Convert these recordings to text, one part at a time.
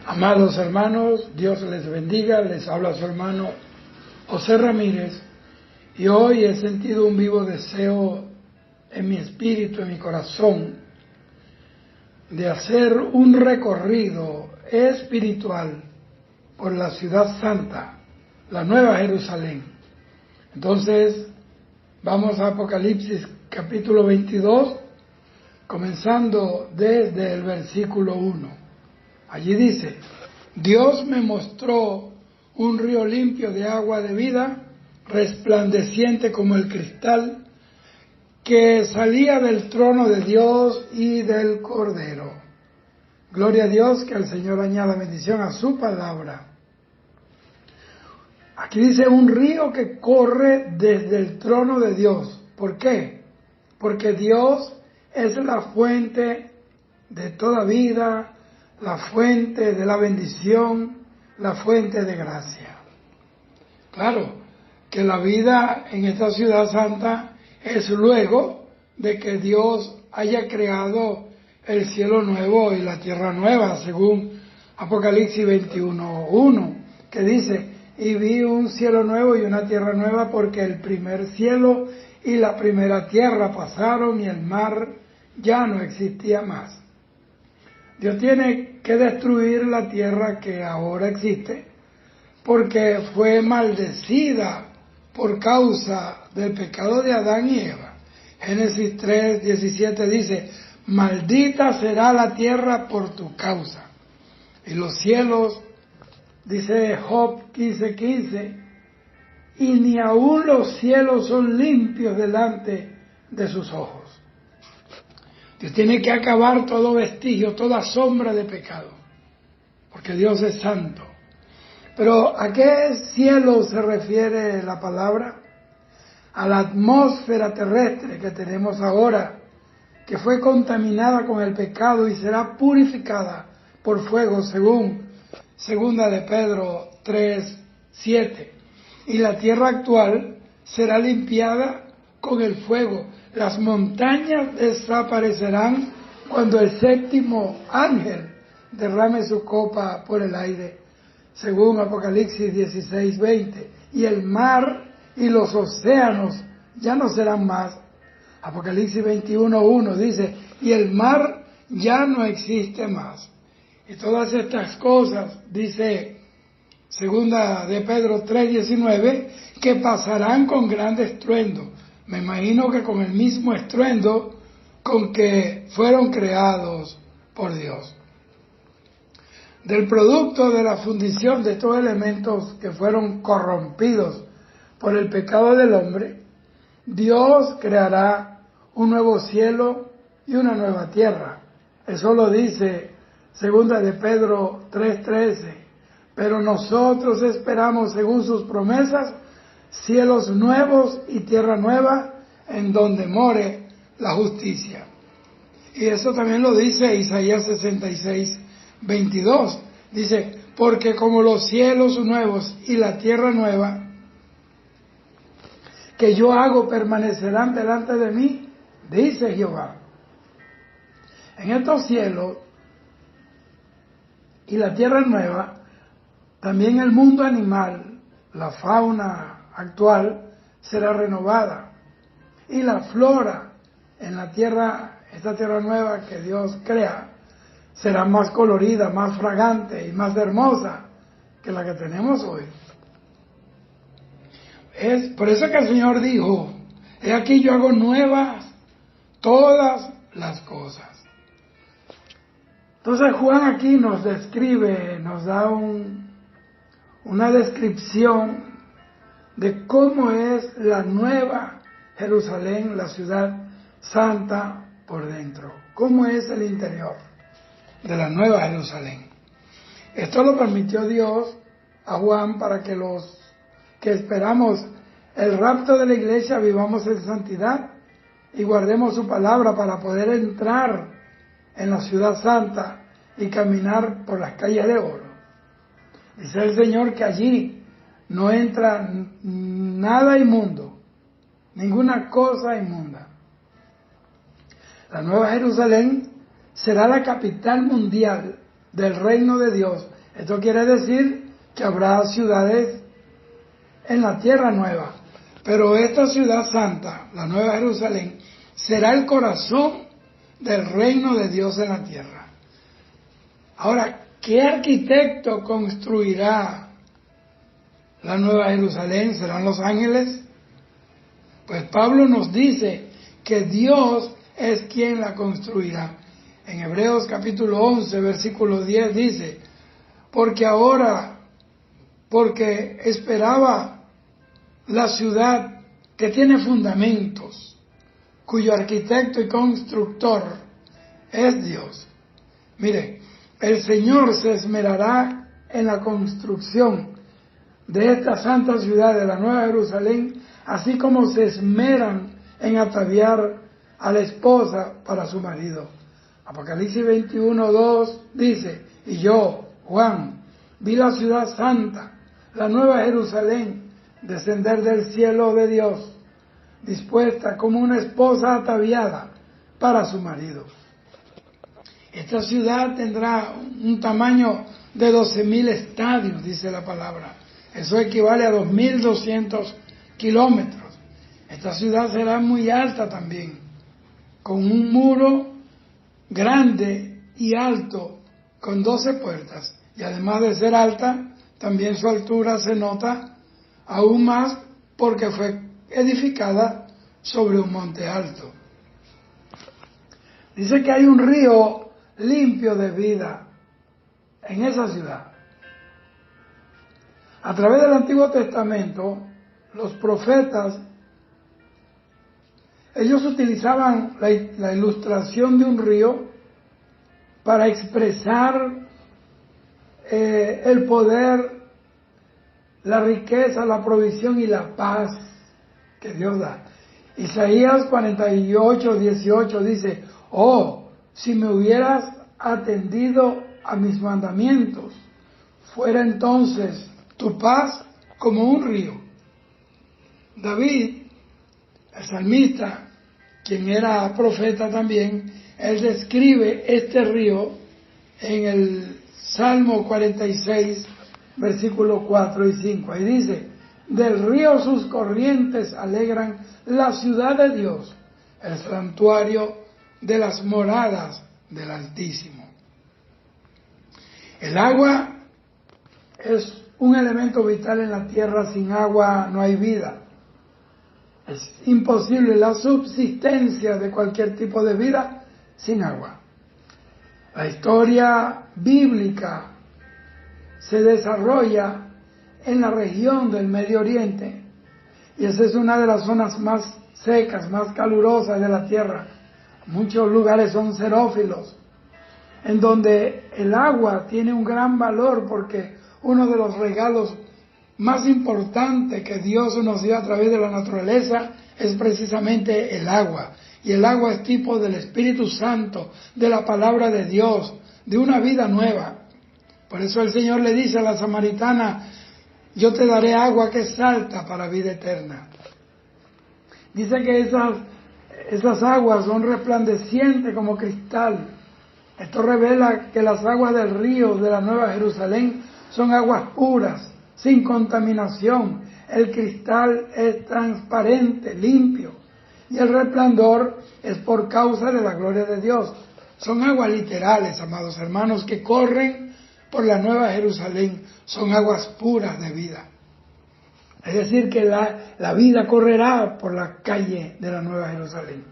Amados hermanos, Dios les bendiga, les habla su hermano José Ramírez, y hoy he sentido un vivo deseo en mi espíritu, en mi corazón, de hacer un recorrido espiritual por la ciudad santa, la Nueva Jerusalén. Entonces, vamos a Apocalipsis capítulo 22, comenzando desde el versículo 1. Allí dice: Dios me mostró un río limpio de agua de vida, resplandeciente como el cristal, que salía del trono de Dios y del Cordero. Gloria a Dios, que el Señor añada bendición a su palabra. Aquí dice un río que corre desde el trono de Dios. ¿Por qué? Porque Dios es la fuente de toda vida, la fuente de la bendición, la fuente de gracia. Claro que la vida en esta ciudad santa es luego de que Dios haya creado el cielo nuevo y la tierra nueva, según Apocalipsis 21:1, que dice: y vi un cielo nuevo y una tierra nueva, porque el primer cielo y la primera tierra pasaron y el mar ya no existía más. Dios tiene que destruir la tierra que ahora existe, porque fue maldecida por causa del pecado de Adán y Eva. Génesis 3:17 dice: maldita será la tierra por tu causa. Y los cielos, dice Job 15:15, y ni aun los cielos son limpios delante de sus ojos. Dios tiene que acabar todo vestigio, toda sombra de pecado, porque Dios es santo. Pero ¿a qué cielo se refiere la palabra? A la atmósfera terrestre que tenemos ahora, que fue contaminada con el pecado y será purificada por fuego, según segunda de Pedro 3:7. Y la tierra actual será limpiada con el fuego. Las montañas desaparecerán cuando el séptimo ángel derrame su copa por el aire, según Apocalipsis 16:20. Y el mar y los océanos ya no serán más. Apocalipsis 21:1 dice: y el mar ya no existe más. Y todas estas cosas, dice segunda de Pedro 3:19, que pasarán con gran estruendo. Me imagino que con el mismo estruendo con que fueron creados por Dios. Del producto de la fundición de estos elementos que fueron corrompidos por el pecado del hombre, Dios creará un nuevo cielo y una nueva tierra. Eso lo dice segunda de Pedro 3:13. Pero nosotros esperamos, según sus promesas, cielos nuevos y tierra nueva, en donde more la justicia. Y eso también lo dice Isaías 66:22. Dice: porque como los cielos nuevos y la tierra nueva que yo hago permanecerán delante de mí, dice Jehová. En estos cielos y la tierra nueva, también el mundo animal, la fauna actual, será renovada. Y la flora en la tierra, esta tierra nueva que Dios crea, será más colorida, más fragante y más hermosa que la que tenemos hoy. Es por eso que el Señor dijo: he aquí yo hago nuevas todas las cosas. Entonces Juan aquí nos describe, nos da una descripción de cómo es la nueva Jerusalén, la ciudad santa por dentro, cómo es el interior de la nueva Jerusalén. Esto lo permitió Dios a Juan para que los que esperamos el rapto de la iglesia vivamos en santidad y guardemos su palabra para poder entrar en la ciudad santa y caminar por las calles de oro. Dice el Señor que allí no entra nada inmundo, ninguna cosa inmunda. La Nueva Jerusalén será la capital mundial del reino de Dios Esto quiere decir que habrá ciudades en la tierra nueva, pero esta ciudad santa, la Nueva Jerusalén, será el corazón del reino de Dios en la tierra. Ahora, ¿qué arquitecto construirá la Nueva Jerusalén? ¿Serán los ángeles? Pues Pablo nos dice que Dios es quien la construirá. En Hebreos capítulo 11, versículo 10 dice, porque esperaba la ciudad que tiene fundamentos, cuyo arquitecto y constructor es Dios. Mire, el Señor se esmerará en la construcción de esta santa ciudad de la Nueva Jerusalén, así como se esmeran en ataviar a la esposa para su marido. Apocalipsis 21:2 dice, y yo, Juan, vi la ciudad santa, la Nueva Jerusalén, descender del cielo de Dios, dispuesta como una esposa ataviada para su marido. Esta ciudad tendrá un tamaño de 12.000 estadios, dice la palabra. Eso equivale a 2.200 kilómetros. Esta ciudad será muy alta también, con un muro grande y alto, con 12 puertas. Y además de ser alta, también su altura se nota aún más porque fue edificada sobre un monte alto. Dice que hay un río limpio de vida en esa ciudad. A través del Antiguo Testamento, los profetas, ellos utilizaban la ilustración de un río para expresar el poder, la riqueza, la provisión y la paz que Dios da. Isaías 48:18 dice, oh, si me hubieras atendido a mis mandamientos, fuera entonces tu paz como un río. David, el salmista, quien era profeta también, él describe este río en el Salmo 46, versículos 4 y 5. Ahí dice, del río sus corrientes alegran la ciudad de Dios, el santuario de las moradas del Altísimo. El agua es un elemento vital en la tierra. Sin agua no hay vida. Es imposible la subsistencia de cualquier tipo de vida sin agua. La historia bíblica se desarrolla en la región del Medio Oriente, y esa es una de las zonas más secas, más calurosas de la tierra. Muchos lugares son xerófilos, en donde el agua tiene un gran valor, porque uno de los regalos más importantes que Dios nos dio a través de la naturaleza es precisamente el agua. Y el agua es tipo del Espíritu Santo, de la palabra de Dios, de una vida nueva. Por eso el Señor le dice a la samaritana, yo te daré agua que salta para vida eterna. Dice que esas aguas son resplandecientes como cristal. Esto revela que las aguas del río de la Nueva Jerusalén son aguas puras, sin contaminación. El cristal es transparente, limpio, y el resplandor es por causa de la gloria de Dios. Son aguas literales, amados hermanos, que corren por la Nueva Jerusalén. Son aguas puras de vida. Es decir, que la vida correrá por la calle de la Nueva Jerusalén.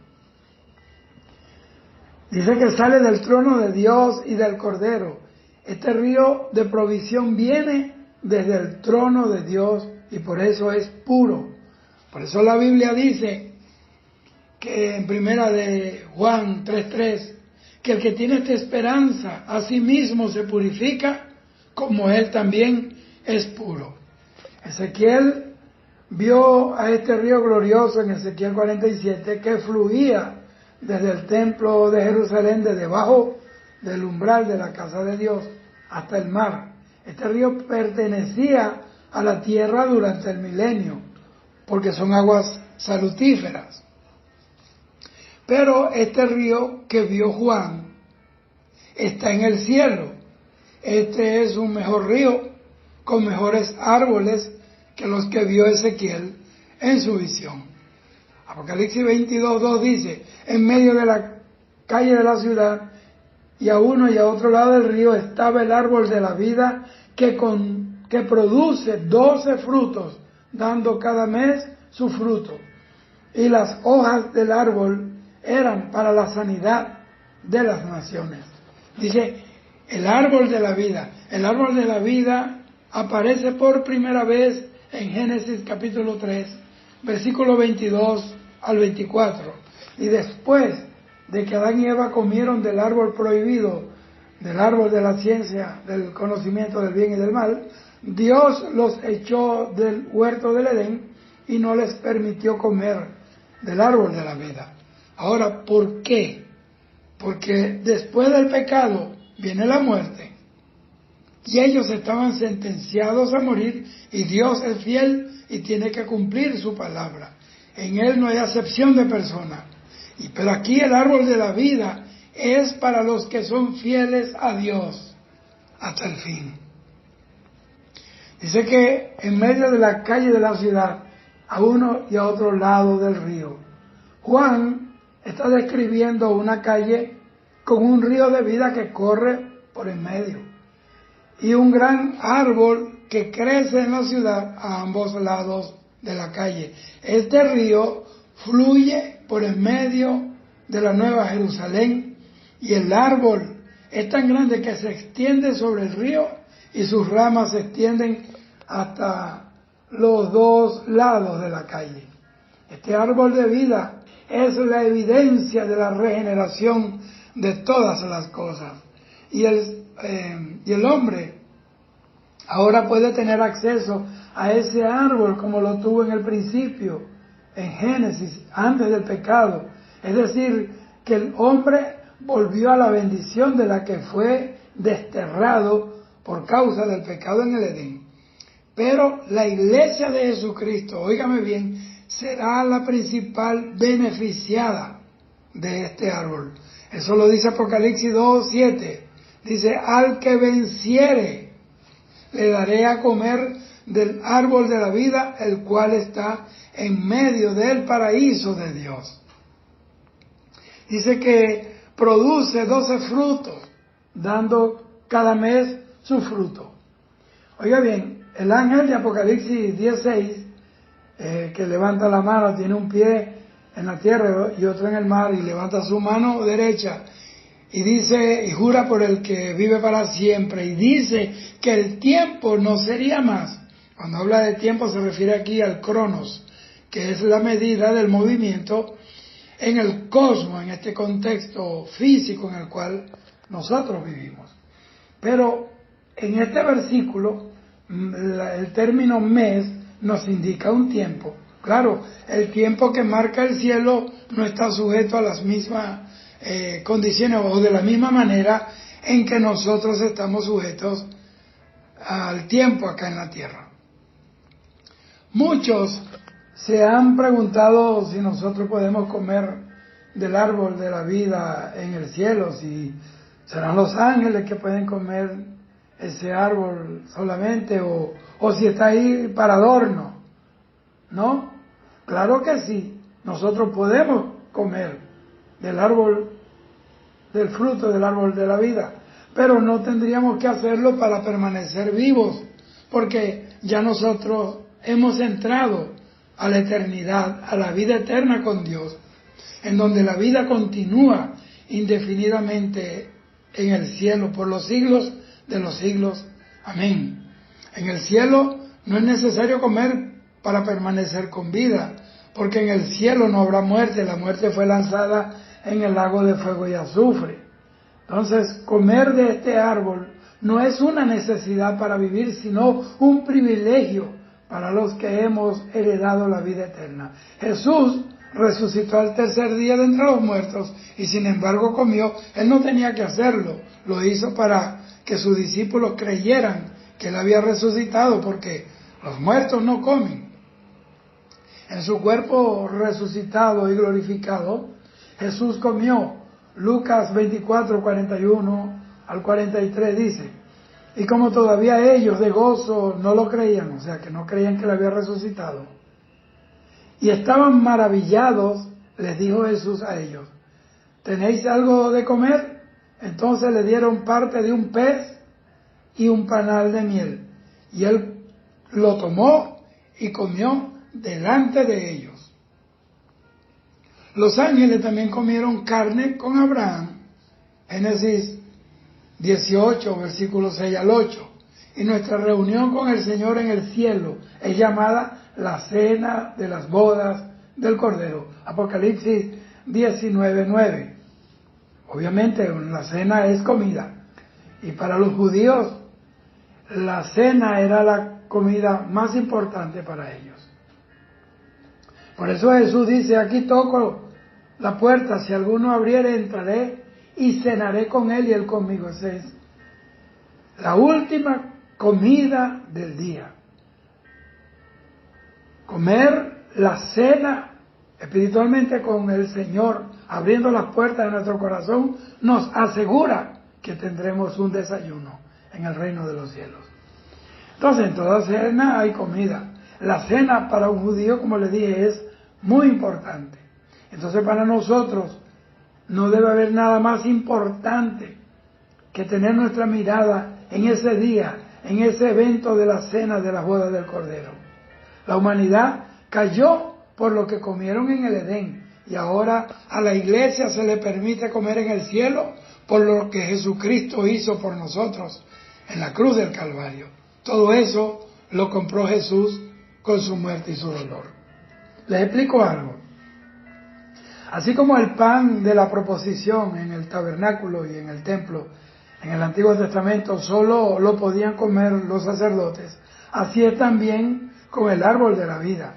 Dice que sale del trono de Dios y del Cordero. Este río de provisión viene desde el trono de Dios y por eso es puro. Por eso la Biblia dice que en primera de Juan 3:3, que el que tiene esta esperanza a sí mismo se purifica como él también es puro. Ezequiel vio a este río glorioso en Ezequiel 47 que fluía desde el templo de Jerusalén, de debajo del umbral de la casa de Dios hasta el mar. Este río pertenecía a la tierra durante el milenio, porque son aguas salutíferas. Pero este río que vio Juan está en el cielo. este es un mejor río, con mejores árboles que los que vio Ezequiel en su visión. Apocalipsis 22:2 dice, en medio de la calle de la ciudad, y a uno y a otro lado del río, estaba el árbol de la vida que produce 12 frutos, dando cada mes su fruto. Y las hojas del árbol eran para la sanidad de las naciones. Dice, el árbol de la vida. El árbol de la vida aparece por primera vez en Génesis capítulo 3, versículo 22 al 24. Y después de que Adán y Eva comieron del árbol prohibido, del árbol de la ciencia, del conocimiento del bien y del mal, Dios los echó del huerto del Edén y no les permitió comer del árbol de la vida. Ahora, ¿por qué? Porque después del pecado viene la muerte y ellos estaban sentenciados a morir, y Dios es fiel y tiene que cumplir su palabra. En Él no hay acepción de persona. Pero aquí el árbol de la vida es para los que son fieles a Dios hasta el fin. Dice que en medio de la calle de la ciudad, a uno y a otro lado del río. Juan está describiendo una calle con un río de vida que corre por en medio, y un gran árbol que crece en la ciudad a ambos lados de la calle. Este río fluye por en medio de la Nueva Jerusalén, y el árbol es tan grande que se extiende sobre el río y sus ramas se extienden hasta los dos lados de la calle. Este árbol de vida es la evidencia de la regeneración de todas las cosas. Y el hombre ahora puede tener acceso a ese árbol como lo tuvo en el principio, en Génesis, antes del pecado. Es decir, que el hombre volvió a la bendición de la que fue desterrado por causa del pecado en el Edén. Pero la iglesia de Jesucristo, óigame bien, será la principal beneficiada de este árbol. Eso lo dice Apocalipsis 2:7. Dice, al que venciere, le daré a comer del árbol de la vida, el cual está en medio del paraíso de Dios. Dice que produce 12 frutos, dando cada mes su fruto. Oiga bien, el ángel de Apocalipsis 10:6, que levanta la mano, tiene un pie en la tierra y otro en el mar, y levanta su mano derecha y dice, y jura por el que vive para siempre, y dice que el tiempo no sería más. Cuando habla de tiempo se refiere aquí al cronos, que es la medida del movimiento en el cosmos, en este contexto físico en el cual nosotros vivimos. Pero en este versículo, el término mes nos indica un tiempo. Claro, el tiempo que marca el cielo no está sujeto a las mismas condiciones o de la misma manera en que nosotros estamos sujetos al tiempo acá en la tierra. Muchos se han preguntado si nosotros podemos comer del árbol de la vida en el cielo, si serán los ángeles que pueden comer ese árbol solamente, o si está ahí para adorno. ¿No? Claro que sí, nosotros podemos comer del árbol, del fruto del árbol de la vida, pero no tendríamos que hacerlo para permanecer vivos, porque ya nosotros hemos entrado a la eternidad, a la vida eterna con Dios, en donde la vida continúa indefinidamente en el cielo por los siglos de los siglos. Amén. En el cielo no es necesario comer para permanecer con vida, porque en el cielo no habrá muerte. La muerte fue lanzada en el lago de fuego y azufre. Entonces, comer de este árbol no es una necesidad para vivir, sino un privilegio para los que hemos heredado la vida eterna. Jesús resucitó al tercer día de entre los muertos y sin embargo comió. Él no tenía que hacerlo, lo hizo para que sus discípulos creyeran que Él había resucitado, porque los muertos no comen. En su cuerpo resucitado y glorificado, Jesús comió. Lucas 24:41 al 43 dice, Y como todavía ellos de gozo no lo creían, o sea que no creían que él había resucitado, y estaban maravillados, les dijo Jesús a ellos: ¿tenéis algo de comer? Entonces le dieron parte de un pez y un panal de miel, y él lo tomó y comió delante de ellos. Los ángeles también comieron carne con Abraham, Génesis 18, versículos 6 al 8. Y nuestra reunión con el Señor en el cielo es llamada la cena de las bodas del Cordero, Apocalipsis 19, 9. Obviamente la cena es comida, y para los judíos la cena era la comida más importante para ellos. Por eso Jesús dice: aquí toco la puerta, si alguno abriere, entraré y cenaré con él y él conmigo. Esa es la última comida del día. Comer la cena espiritualmente con el Señor, abriendo las puertas de nuestro corazón, nos asegura que tendremos un desayuno en el reino de los cielos. Entonces, en toda cena hay comida. La cena para un judío, como le dije, es muy importante. Entonces, para nosotros no debe haber nada más importante que tener nuestra mirada en ese día, en ese evento de la cena de las bodas del Cordero. La humanidad cayó por lo que comieron en el Edén, y ahora a la iglesia se le permite comer en el cielo por lo que Jesucristo hizo por nosotros en la cruz del Calvario. Todo eso lo compró Jesús con su muerte y su dolor. Les explico algo. Así como el pan de la proposición en el tabernáculo y en el templo en el Antiguo Testamento solo lo podían comer los sacerdotes, así es también con el árbol de la vida.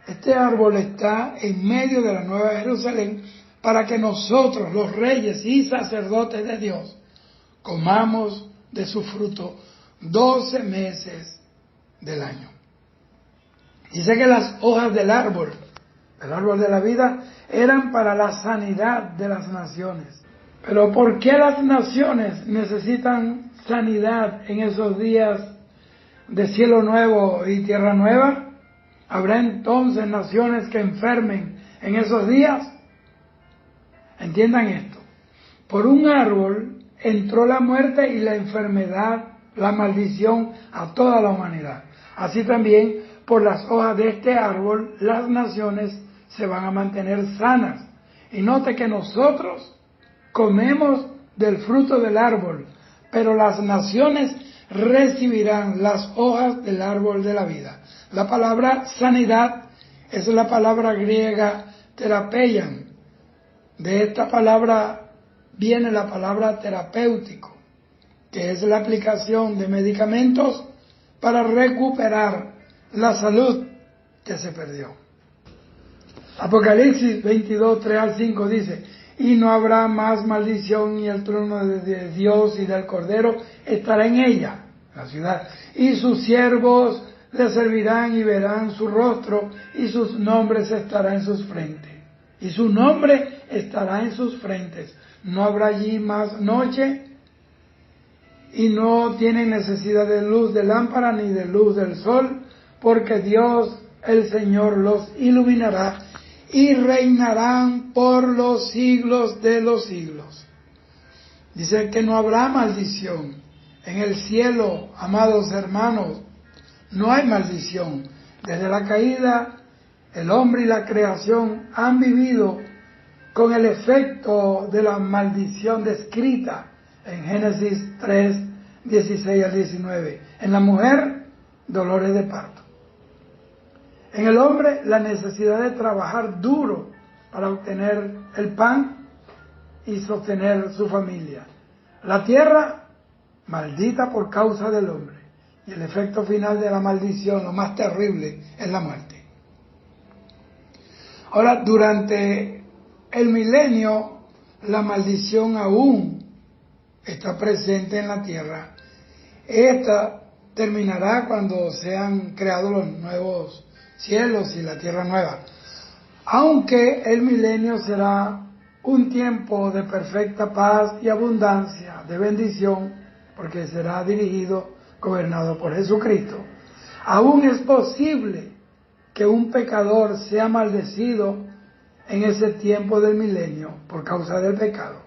Este árbol está en medio de la Nueva Jerusalén para que nosotros, los reyes y sacerdotes de Dios, comamos de su fruto 12 meses del año. Dice que las hojas del árbol de la vida, eran para la sanidad de las naciones. Pero ¿por qué las naciones necesitan sanidad en esos días de cielo nuevo y tierra nueva? ¿Habrá entonces naciones que enfermen en esos días? Entiendan esto. Por un árbol entró la muerte y la enfermedad, la maldición a toda la humanidad. Así también, por las hojas de este árbol, las naciones se van a mantener sanas. Y note que nosotros comemos del fruto del árbol, pero las naciones recibirán las hojas del árbol de la vida. La palabra sanidad es la palabra griega terapeian. De esta palabra viene la palabra terapéutico, que es la aplicación de medicamentos para recuperar la salud que se perdió. Apocalipsis 22, 3 al 5 dice: y no habrá más maldición, y el trono de Dios y del Cordero estará en ella, la ciudad, y sus siervos le servirán y verán su rostro, y sus nombres estarán en sus frentes. Y su nombre estará en sus frentes. No habrá allí más noche, y no tienen necesidad de luz de lámpara ni de luz del sol, porque Dios, el Señor, los iluminará, y reinarán por los siglos de los siglos. Dice que no habrá maldición. En el cielo, amados hermanos, no hay maldición. Desde la caída, el hombre y la creación han vivido con el efecto de la maldición descrita en Génesis 3, 16 al 19. En la mujer, dolores de parto. En el hombre, la necesidad de trabajar duro para obtener el pan y sostener su familia. La tierra, maldita por causa del hombre. Y el efecto final de la maldición, lo más terrible, es la muerte. Ahora, durante el milenio, la maldición aún está presente en la tierra. Esta terminará cuando sean creados los nuevos cielos y la tierra nueva. Aunque el milenio será un tiempo de perfecta paz y abundancia, de bendición, porque será dirigido, gobernado por Jesucristo. Aún es posible que un pecador sea maldecido en ese tiempo del milenio por causa del pecado.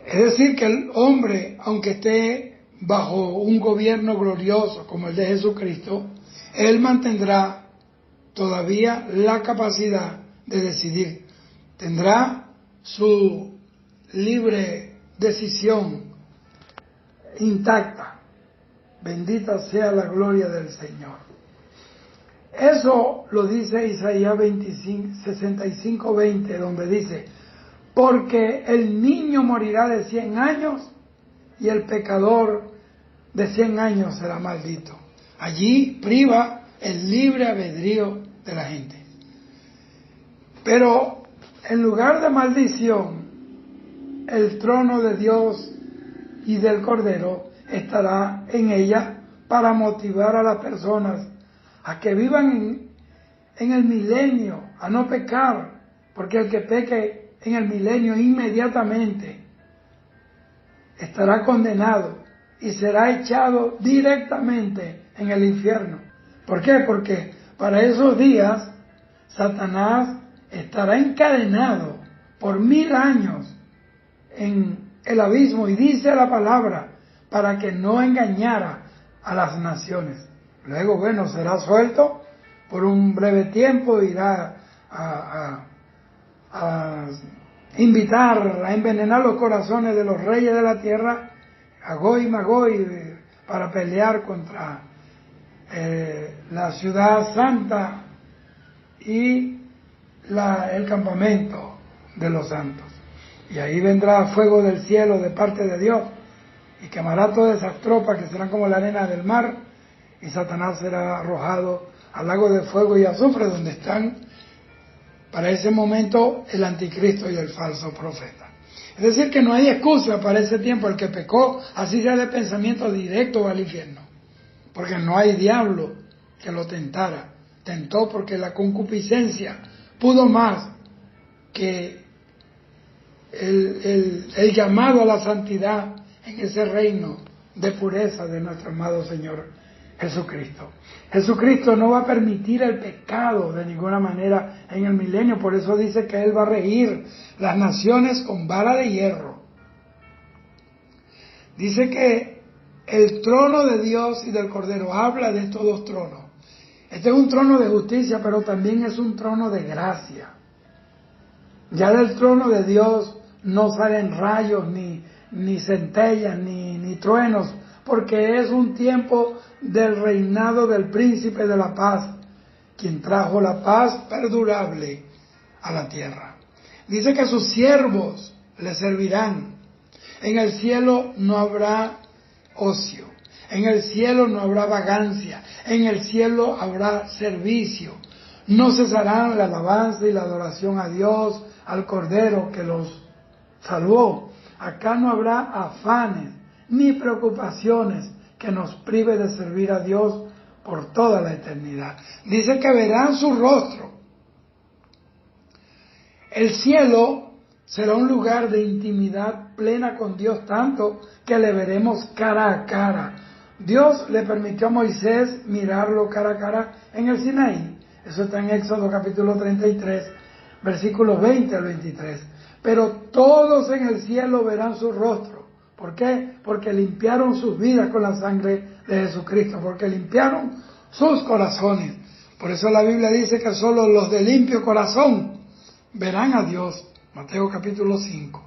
Es decir, que el hombre, aunque esté bajo un gobierno glorioso como el de Jesucristo, él mantendrá todavía la capacidad de decidir. Tendrá su libre decisión intacta. Bendita sea la gloria del Señor. Eso lo dice Isaías 65:20, donde dice: porque el niño morirá de 100 años y el pecador de 100 años será maldito. Allí priva el libre albedrío de la gente. Pero en lugar de maldición, el trono de Dios y del Cordero estará en ella para motivar a las personas a que vivan en el milenio, a no pecar, porque el que peque en el milenio inmediatamente estará condenado y será echado directamente en el infierno. ¿Por qué? Porque para esos días Satanás estará encadenado por 1000 años en el abismo, y dice la palabra, para que no engañara a las naciones. Luego, bueno, será suelto por un breve tiempo, irá a invitar, a envenenar los corazones de los reyes de la tierra, a Gog y Magog, para pelear contra la ciudad santa y el campamento de los santos. Y ahí vendrá fuego del cielo de parte de Dios y quemará todas esas tropas que serán como la arena del mar, y Satanás será arrojado al lago de fuego y azufre, donde están para ese momento el anticristo y el falso profeta. Es decir, que no hay excusa para ese tiempo. El que pecó, así sea de pensamiento, directo al infierno, porque no hay diablo que lo tentara. Tentó porque la concupiscencia pudo más que el llamado a la santidad en ese reino de pureza de nuestro amado Señor Jesucristo. Jesucristo no va a permitir el pecado de ninguna manera en el milenio. Por eso dice que Él va a regir las naciones con vara de hierro. Dice que el trono de Dios y del Cordero, habla de estos dos tronos. Este es un trono de justicia, pero también es un trono de gracia. Ya del trono de Dios no salen rayos, ni centellas, ni truenos, porque es un tiempo del reinado del príncipe de la paz, quien trajo la paz perdurable a la tierra. Dice que sus siervos le servirán. En el cielo no habrá ocio, en el cielo no habrá vagancia, en el cielo habrá servicio. No cesarán la alabanza y la adoración a Dios, al Cordero que los salvó. Acá no habrá afanes ni preocupaciones que nos prive de servir a Dios por toda la eternidad. Dice que verán su rostro. El cielo será un lugar de intimidad plena con Dios, tanto que le veremos cara a cara. Dios le permitió a Moisés mirarlo cara a cara en el Sinaí. Eso está en Éxodo capítulo 33, versículos 20 al 23. Pero todos en el cielo verán su rostro. ¿Por qué? Porque limpiaron sus vidas con la sangre de Jesucristo, porque limpiaron sus corazones. Por eso la Biblia dice que solo los de limpio corazón verán a Dios. Mateo capítulo 5.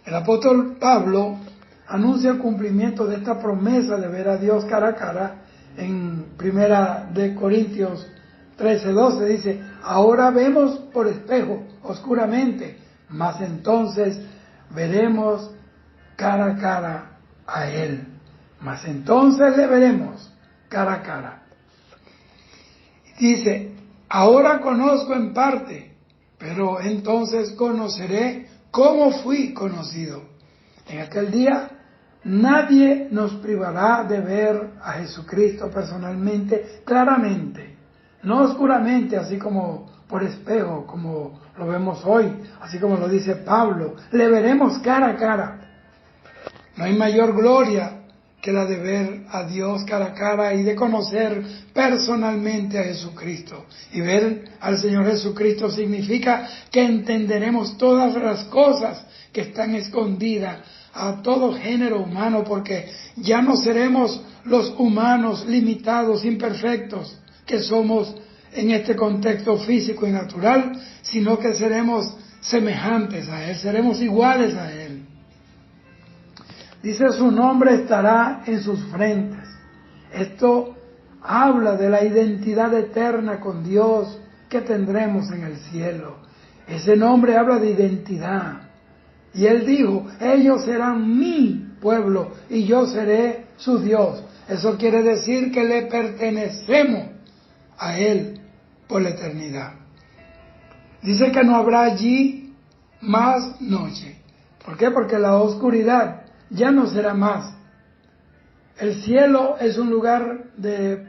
El apóstol Pablo anuncia el cumplimiento de esta promesa de ver a Dios cara a cara en 1 Corintios 13:12. Dice: ahora vemos por espejo, oscuramente, mas entonces veremos cara a cara a Él. Mas entonces le veremos cara a cara. Dice: ahora conozco en parte, pero entonces conoceré cómo fui conocido. En aquel día nadie nos privará de ver a Jesucristo personalmente, claramente, no oscuramente, así como por espejo, como lo vemos hoy, así como lo dice Pablo. Le veremos cara a cara. No hay mayor gloria que la de ver a Dios cara a cara y de conocer personalmente a Jesucristo. Y ver al Señor Jesucristo significa que entenderemos todas las cosas que están escondidas a todo género humano, porque ya no seremos los humanos limitados, imperfectos, que somos en este contexto físico y natural, sino que seremos semejantes a Él, seremos iguales a Él. Dice, su nombre estará en sus frentes. Esto habla de la identidad eterna con Dios que tendremos en el cielo. Ese nombre habla de identidad. Y Él dijo, ellos serán mi pueblo y yo seré su Dios. Eso quiere decir que le pertenecemos a Él por la eternidad. Dice que no habrá allí más noche. ¿Por qué? Porque la oscuridad ya no será más. El cielo es un lugar de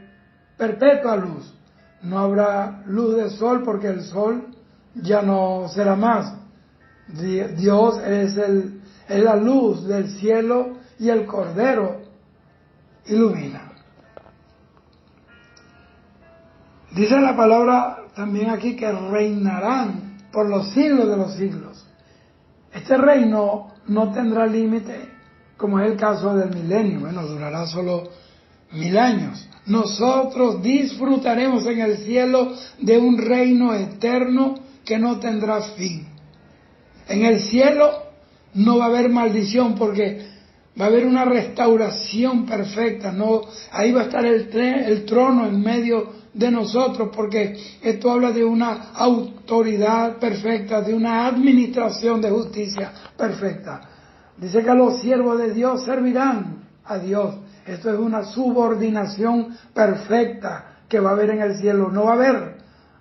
perpetua luz. No habrá luz de sol porque el sol ya no será más. Dios es la luz del cielo y el Cordero ilumina. Dice la palabra también aquí que reinarán por los siglos de los siglos. Este reino no tendrá límite, como es el caso del milenio. Bueno, durará solo 1000 años. Nosotros disfrutaremos en el cielo de un reino eterno que no tendrá fin. En el cielo no va a haber maldición porque va a haber una restauración perfecta. No, ahí va a estar el trono en medio de nosotros, porque esto habla de una autoridad perfecta, de una administración de justicia perfecta. Dice que los siervos de Dios servirán a Dios. Esto es una subordinación perfecta que va a haber en el cielo. No va a haber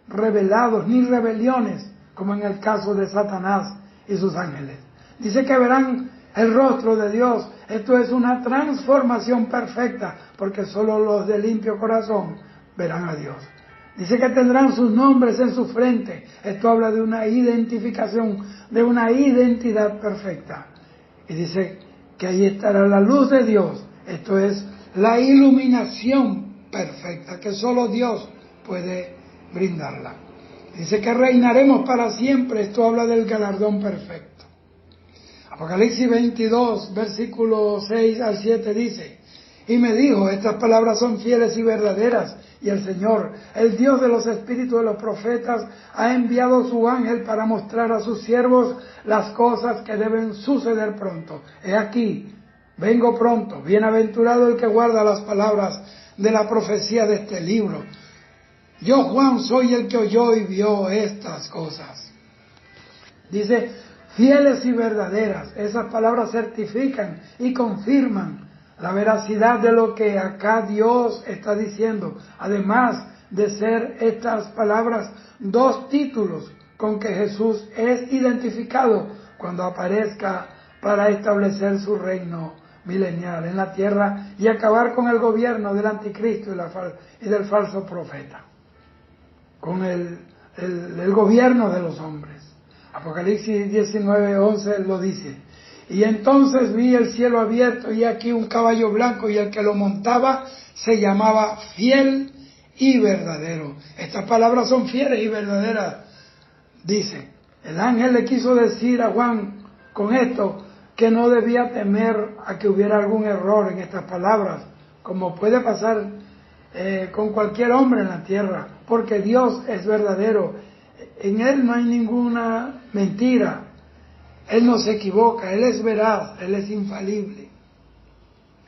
rebelados ni rebeliones como en el caso de Satanás y sus ángeles. Dice que verán el rostro de Dios. Esto es una transformación perfecta, porque solo los de limpio corazón verán a Dios. Dice que tendrán sus nombres en su frente. Esto habla de una identificación, de una identidad perfecta. Y dice que ahí estará la luz de Dios. Esto es la iluminación perfecta, que solo Dios puede brindarla. Dice que reinaremos para siempre. Esto habla del galardón perfecto. Apocalipsis 22, versículos 6 al 7 dice, y me dijo, estas palabras son fieles y verdaderas, y el Señor, el Dios de los espíritus de los profetas, ha enviado su ángel para mostrar a sus siervos las cosas que deben suceder pronto. He aquí, vengo pronto, bienaventurado el que guarda las palabras de la profecía de este libro. Yo, Juan, soy el que oyó y vio estas cosas. Dice, fieles y verdaderas. Esas palabras certifican y confirman la veracidad de lo que acá Dios está diciendo. Además de ser estas palabras dos títulos con que Jesús es identificado cuando aparezca para establecer su reino milenial en la tierra y acabar con el gobierno del anticristo y del falso profeta, con el gobierno de los hombres. Apocalipsis 19:11 lo dice. Y entonces vi el cielo abierto y aquí un caballo blanco y el que lo montaba se llamaba Fiel y Verdadero. Estas palabras son fieles y verdaderas, dice. El ángel le quiso decir a Juan con esto que no debía temer a que hubiera algún error en estas palabras, como puede pasar con cualquier hombre en la tierra, porque Dios es verdadero. En Él no hay ninguna mentira. Él no se equivoca, Él es veraz, Él es infalible,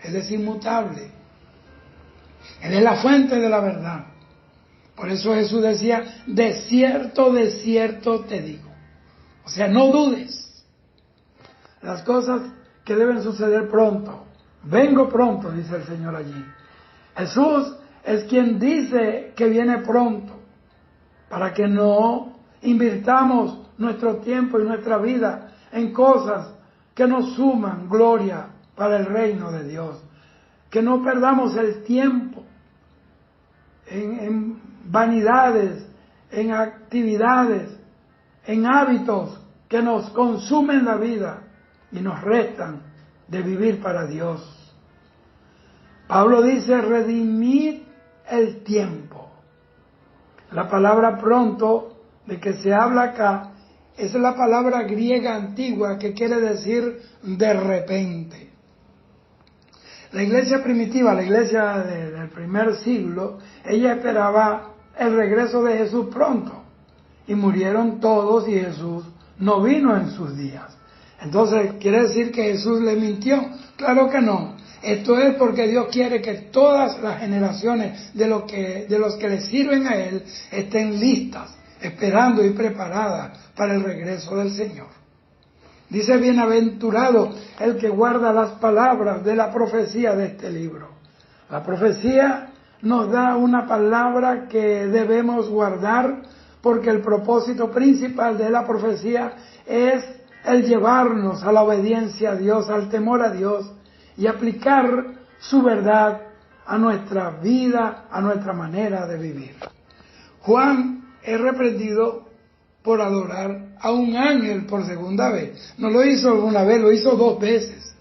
Él es inmutable. Él es la fuente de la verdad. Por eso Jesús decía, de cierto te digo. O sea, no dudes. Las cosas que deben suceder pronto. Vengo pronto, dice el Señor allí. Jesús es quien dice que viene pronto, para que no invirtamos nuestro tiempo y nuestra vida en cosas que nos suman gloria para el reino de Dios. Que no perdamos el tiempo en vanidades, en actividades, en hábitos que nos consumen la vida y nos restan de vivir para Dios. Pablo dice, redimid el tiempo. La palabra pronto de que se habla acá es la palabra griega antigua que quiere decir de repente. La iglesia primitiva, la iglesia del primer siglo, ella esperaba el regreso de Jesús pronto. Y murieron todos y Jesús no vino en sus días. Entonces, ¿quiere decir que Jesús le mintió? Claro que no. Esto es porque Dios quiere que todas las generaciones de los que le sirven a Él estén listas, esperando y preparadas para el regreso del Señor. Dice, bienaventurado el que guarda las palabras de la profecía de este libro. La profecía nos da una palabra que debemos guardar porque el propósito principal de la profecía es el llevarnos a la obediencia a Dios, al temor a Dios y aplicar su verdad a nuestra vida, a nuestra manera de vivir. Juan es reprendido por adorar a un ángel por segunda vez. No lo hizo una vez, lo hizo 2 veces.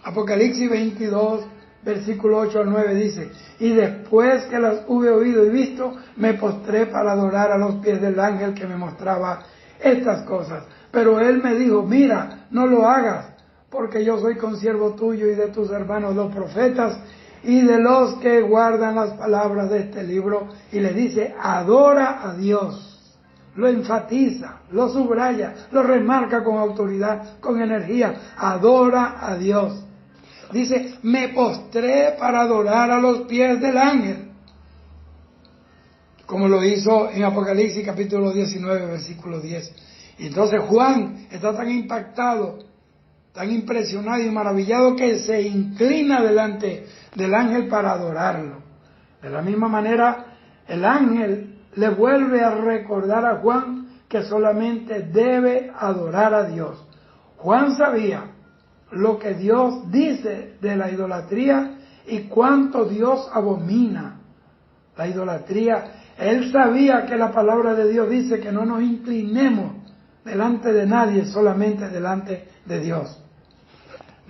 Apocalipsis 22, versículo 8 al 9 dice, y después que las hube oído y visto, me postré para adorar a los pies del ángel que me mostraba estas cosas. Pero él me dijo, mira, no lo hagas, porque yo soy consiervo tuyo y de tus hermanos los profetas y de los que guardan las palabras de este libro. Y le dice, adora a Dios. Lo enfatiza, lo subraya, lo remarca con autoridad, con energía. Adora a Dios. Dice, me postré para adorar a los pies del ángel. Como lo hizo en Apocalipsis capítulo 19, versículo 10. Y entonces Juan está tan impactado, tan impresionado y maravillado que se inclina delante del ángel para adorarlo. De la misma manera, el ángel le vuelve a recordar a Juan que solamente debe adorar a Dios. Juan sabía lo que Dios dice de la idolatría y cuánto Dios abomina la idolatría. Él sabía que la palabra de Dios dice que no nos inclinemos delante de nadie, solamente delante de Dios.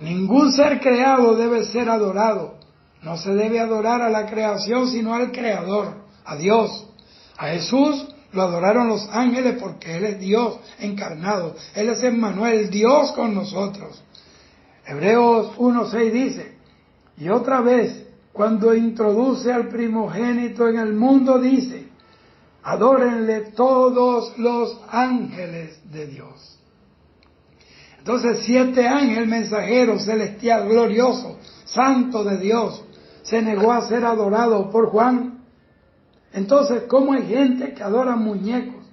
Ningún ser creado debe ser adorado. No se debe adorar a la creación, sino al Creador, a Dios. A Jesús lo adoraron los ángeles porque Él es Dios encarnado. Él es Emmanuel, Dios con nosotros. Hebreos 1:6 dice, y otra vez, cuando introduce al primogénito en el mundo, dice, adórenle todos los ángeles de Dios. Entonces, si este ángel mensajero celestial, glorioso, santo de Dios, se negó a ser adorado por Juan, entonces, ¿cómo hay gente que adora muñecos,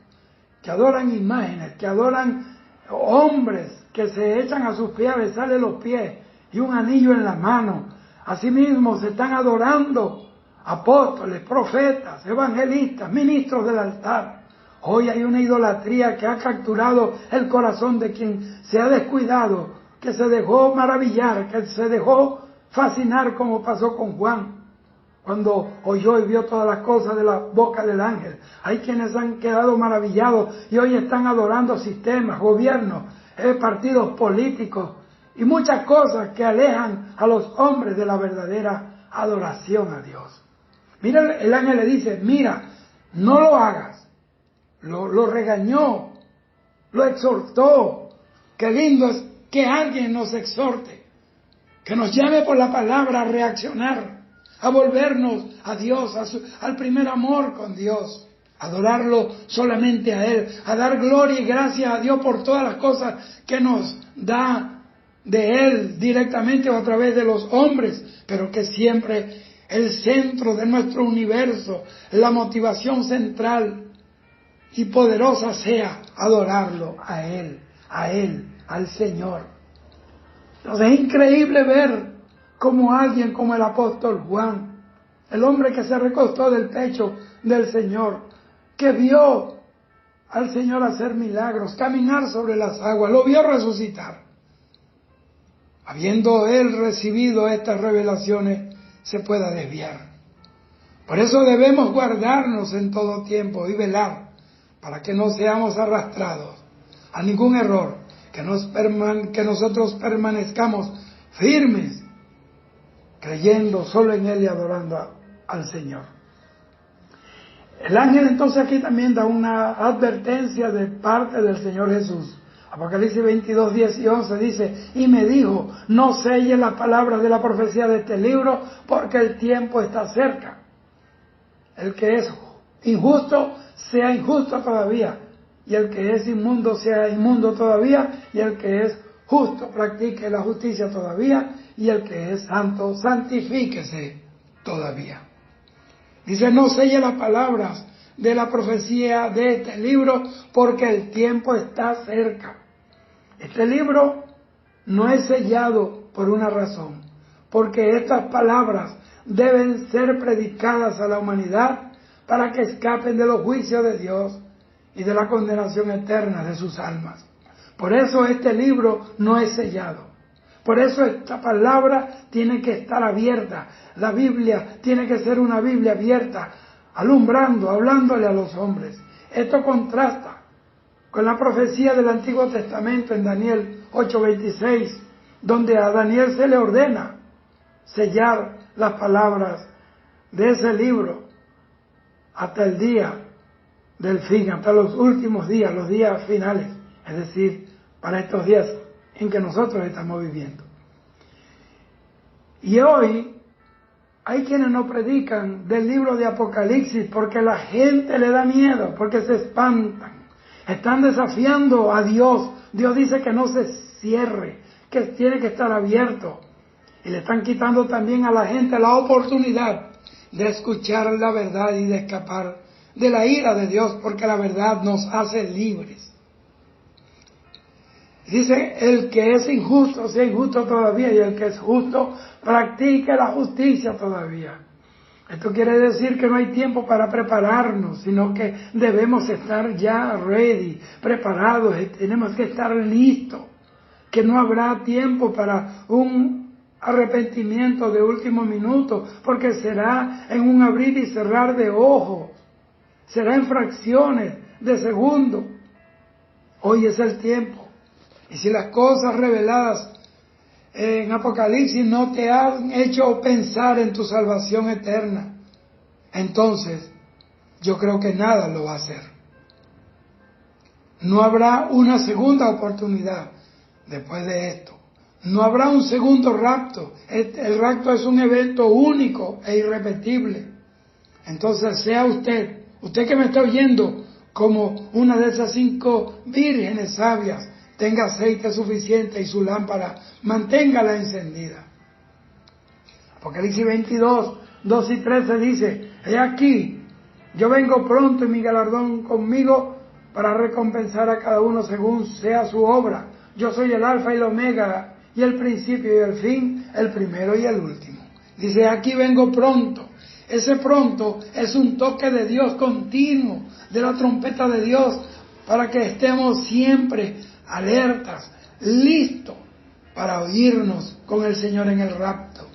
que adoran imágenes, que adoran hombres, que se echan a sus pies a besarle los pies y un anillo en la mano? Asimismo, se están adorando apóstoles, profetas, evangelistas, ministros del altar. Hoy hay una idolatría que ha capturado el corazón de quien se ha descuidado, que se dejó maravillar, que se dejó fascinar como pasó con Juan, cuando oyó y vio todas las cosas de la boca del ángel. Hay quienes han quedado maravillados y hoy están adorando sistemas, gobiernos, partidos políticos y muchas cosas que alejan a los hombres de la verdadera adoración a Dios. Mira, el ángel le dice, mira, no lo hagas. Lo regañó, lo exhortó. Qué lindo es que alguien nos exhorte, que nos llame por la palabra a reaccionar, a volvernos a Dios, al primer amor con Dios, a adorarlo solamente a Él, a dar gloria y gracias a Dios por todas las cosas que nos da de Él directamente o a través de los hombres, pero que siempre el centro de nuestro universo, la motivación central y poderosa sea adorarlo a Él, al Señor. Entonces es increíble ver cómo alguien como el apóstol Juan, el hombre que se recostó del pecho del Señor, que vio al Señor hacer milagros, caminar sobre las aguas, lo vio resucitar. Habiendo él recibido estas revelaciones, se pueda desviar. Por eso debemos guardarnos en todo tiempo y velar para que no seamos arrastrados a ningún error, que nosotros permanezcamos firmes, creyendo solo en Él y adorando al Señor. El ángel entonces aquí también da una advertencia de parte del Señor Jesús. Apocalipsis 22, 10 y 11 dice, y me dijo, no selles las palabras de la profecía de este libro, porque el tiempo está cerca. El que es injusto, sea injusto todavía, y el que es inmundo, sea inmundo todavía, y el que es justo, practique la justicia todavía, y el que es santo, santifíquese todavía. Dice, no selle las palabras de la profecía de este libro, porque el tiempo está cerca. Este libro no es sellado por una razón, porque estas palabras deben ser predicadas a la humanidad para que escapen de los juicios de Dios y de la condenación eterna de sus almas. Por eso este libro no es sellado. Por eso esta palabra tiene que estar abierta. La Biblia tiene que ser una Biblia abierta, alumbrando, hablándole a los hombres. Esto contrasta con la profecía del Antiguo Testamento en Daniel 8:26, donde a Daniel se le ordena sellar las palabras de ese libro hasta el día del fin, hasta los últimos días, los días finales, es decir, para estos días en que nosotros estamos viviendo. Y hoy hay quienes no predican del libro de Apocalipsis porque la gente le da miedo, porque se espantan. Están desafiando a Dios. Dios dice que no se cierre, que tiene que estar abierto. Y le están quitando también a la gente la oportunidad de escuchar la verdad y de escapar de la ira de Dios, porque la verdad nos hace libres. Dice, el que es injusto, sea injusto todavía, y el que es justo, practique la justicia todavía. Esto quiere decir que no hay tiempo para prepararnos, sino que debemos estar ya ready, preparados, tenemos que estar listos, que no habrá tiempo para un arrepentimiento de último minuto, porque será en un abrir y cerrar de ojos, será en fracciones de segundo. Hoy es el tiempo. Y si las cosas reveladas en Apocalipsis no te han hecho pensar en tu salvación eterna, entonces yo creo que nada lo va a hacer. No habrá una segunda oportunidad después de esto. No habrá un segundo rapto. El rapto es un evento único e irrepetible. Entonces sea usted que me está oyendo, como una de esas 5 vírgenes sabias, tenga aceite suficiente y su lámpara manténgala encendida. Apocalipsis 22, 2 y 13 dice, he aquí, yo vengo pronto y mi galardón conmigo para recompensar a cada uno según sea su obra. Yo soy el alfa y el omega, y el principio y el fin, el primero y el último. Dice, aquí vengo pronto. Ese pronto es un toque de Dios continuo, de la trompeta de Dios, para que estemos siempre alertas, listos para oírnos con el Señor en el rapto.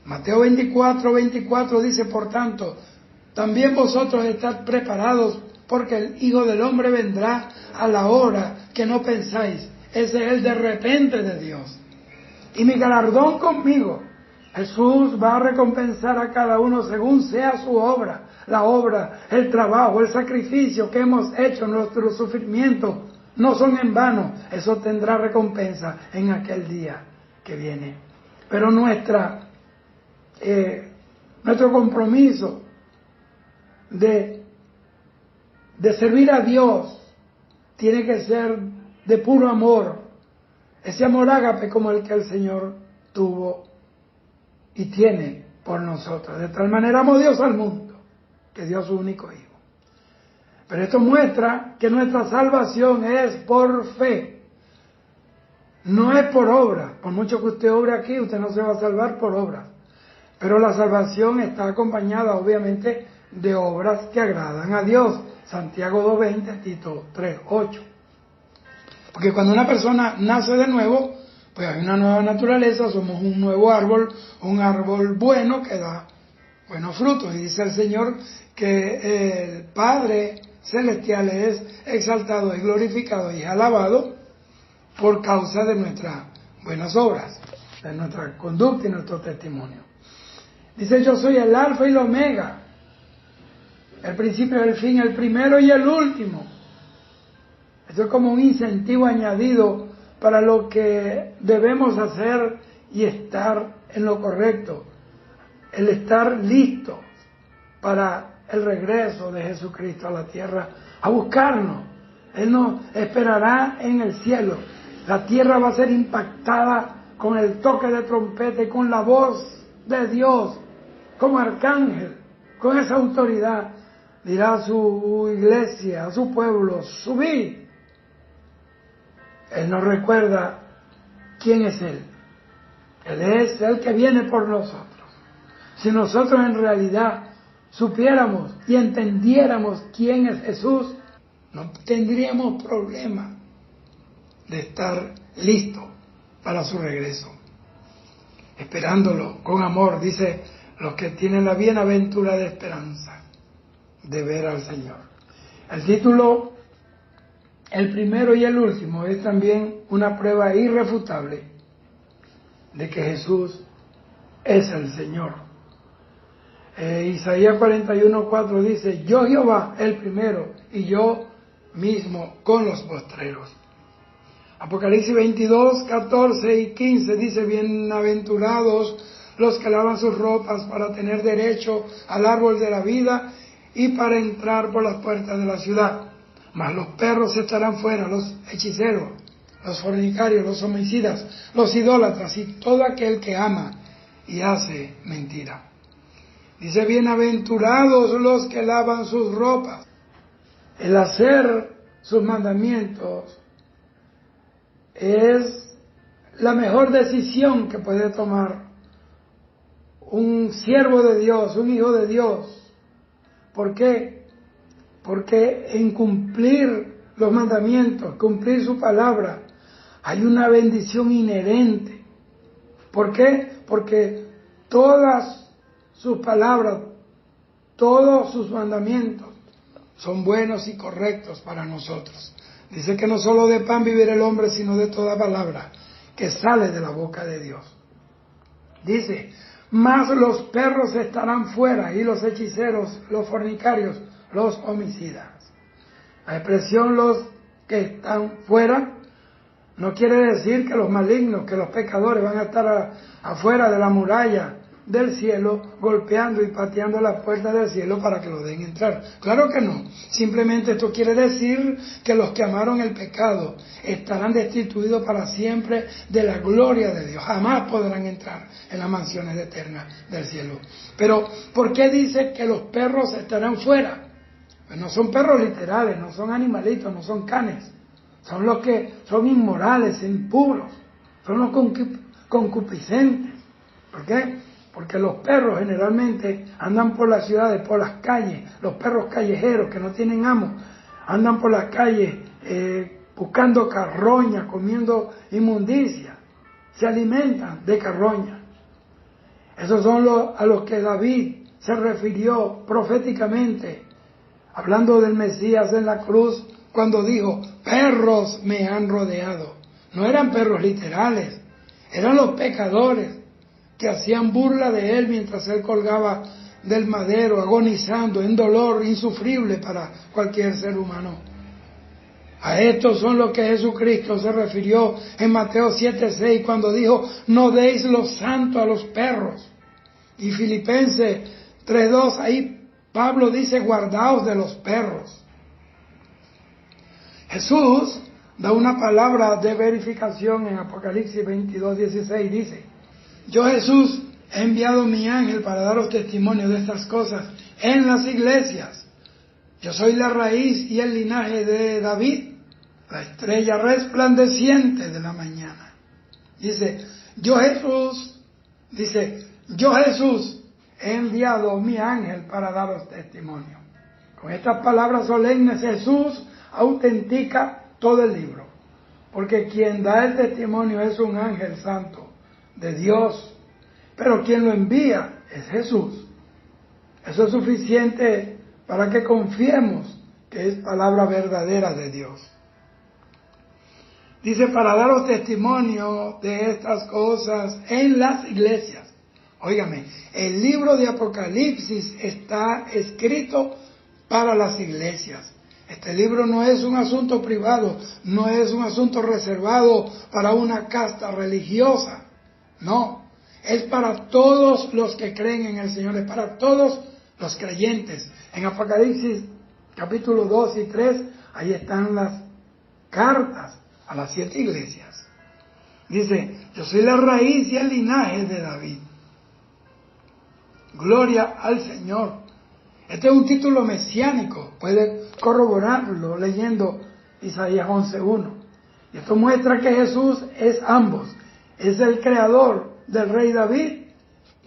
Mateo 24 dice, por tanto, también vosotros estad preparados, porque el Hijo del Hombre vendrá a la hora que no pensáis. Ese es el de repente de Dios. Y mi galardón conmigo. Jesús va a recompensar a cada uno según sea su obra. La obra, el trabajo, el sacrificio que hemos hecho, nuestro sufrimiento, no son en vano. Eso tendrá recompensa en aquel día que viene. Pero nuestro compromiso de servir a Dios tiene que ser de puro amor. Ese amor ágape como el que el Señor tuvo y tiene por nosotros. De tal manera amó Dios al mundo, que dio a su único Hijo. Pero esto muestra que nuestra salvación es por fe, no es por obra. Por mucho que usted obre aquí, usted no se va a salvar por obras. Pero la salvación está acompañada, obviamente, de obras que agradan a Dios. Santiago 2:20, Tito 3:8. Porque cuando una persona nace de nuevo, pues hay una nueva naturaleza, somos un nuevo árbol, un árbol bueno que da buenos frutos. Y dice el Señor que el Padre Celestial es exaltado, es glorificado y es alabado por causa de nuestras buenas obras. de nuestra conducta y nuestro testimonio. Dice, yo soy el alfa y el omega, el principio y el fin, el primero y el último. Eso es como un incentivo añadido para lo que debemos hacer y estar en lo correcto. El estar listo para el regreso de Jesucristo a la tierra, a buscarnos. Él nos esperará en el cielo. La tierra va a ser impactada con el toque de trompeta y con la voz de Dios, como arcángel, con esa autoridad. Dirá a su iglesia, a su pueblo, subid. Él nos recuerda quién es Él. Él es el que viene por nosotros. Si nosotros en realidad supiéramos y entendiéramos quién es Jesús, no tendríamos problema de estar listos para su regreso. Esperándolo con amor, dice, los que tienen la bienaventurada esperanza de ver al Señor. El título, el primero y el último, es también una prueba irrefutable de que Jesús es el Señor. Isaías 41:4 dice, yo Jehová el primero y yo mismo con los postreros. Apocalipsis 22:14 y 15 dice, bienaventurados los que lavan sus ropas para tener derecho al árbol de la vida y para entrar por las puertas de la ciudad. Mas los perros estarán fuera, los hechiceros, los fornicarios, los homicidas, los idólatras y todo aquel que ama y hace mentira. Dice, bienaventurados los que lavan sus ropas. El hacer sus mandamientos es la mejor decisión que puede tomar un siervo de Dios, un hijo de Dios. ¿Por qué? Porque en cumplir los mandamientos, cumplir su palabra, hay una bendición inherente. ¿Por qué? Porque todas sus palabras, todos sus mandamientos son buenos y correctos para nosotros. Dice que no solo de pan vivirá el hombre, sino de toda palabra que sale de la boca de Dios. Dice, mas los perros estarán fuera y los hechiceros, los fornicarios, los homicidas. La expresión los que están fuera no quiere decir que los malignos, que los pecadores van a estar afuera de la muralla del cielo, golpeando y pateando las puertas del cielo para que lo den entrar. Claro que no. Simplemente esto quiere decir que los que amaron el pecado estarán destituidos para siempre de la gloria de Dios. Jamás podrán entrar en las mansiones eternas del cielo. Pero, ¿por qué dice que los perros estarán fuera? Pues no son perros literales, no son animalitos, no son canes. Son los que son inmorales, impuros. Son los concupiscentes. ¿Por qué? Porque los perros generalmente andan por las ciudades, por las calles, los perros callejeros que no tienen amo, andan por las calles buscando carroña, comiendo inmundicia, se alimentan de carroña. Esos son a los que David se refirió proféticamente, hablando del Mesías en la cruz, cuando dijo, perros me han rodeado. No eran perros literales, eran los pecadores que hacían burla de él mientras él colgaba del madero, agonizando en dolor insufrible para cualquier ser humano. A estos son los que Jesucristo se refirió en Mateo 7:6 cuando dijo, no deis lo santo a los perros. Y Filipenses 3:2, ahí Pablo dice, guardaos de los perros. Jesús da una palabra de verificación en Apocalipsis 22:16, dice, yo Jesús he enviado mi ángel para daros testimonio de estas cosas en las iglesias. Yo soy la raíz y el linaje de David, la estrella resplandeciente de la mañana. Dice, yo Jesús he enviado mi ángel para daros testimonio. Con estas palabras solemnes Jesús autentica todo el libro, porque quien da el testimonio es un ángel santo de Dios, pero quien lo envía es Jesús. Eso es suficiente para que confiemos que es palabra verdadera de Dios. Dice, para daros testimonio de estas cosas en las iglesias. Óigame, el libro de Apocalipsis está escrito para las iglesias. Este libro no es un asunto privado, no es un asunto reservado para una casta religiosa. No, es para todos los que creen en el Señor, es para todos los creyentes. En Apocalipsis capítulo 2 y 3, ahí están las cartas a las 7 iglesias. Dice, yo soy la raíz y el linaje de David. Gloria al Señor. Este es un título mesiánico, puede corroborarlo leyendo Isaías 11:1. Y esto muestra que Jesús es ambos, es el creador del rey David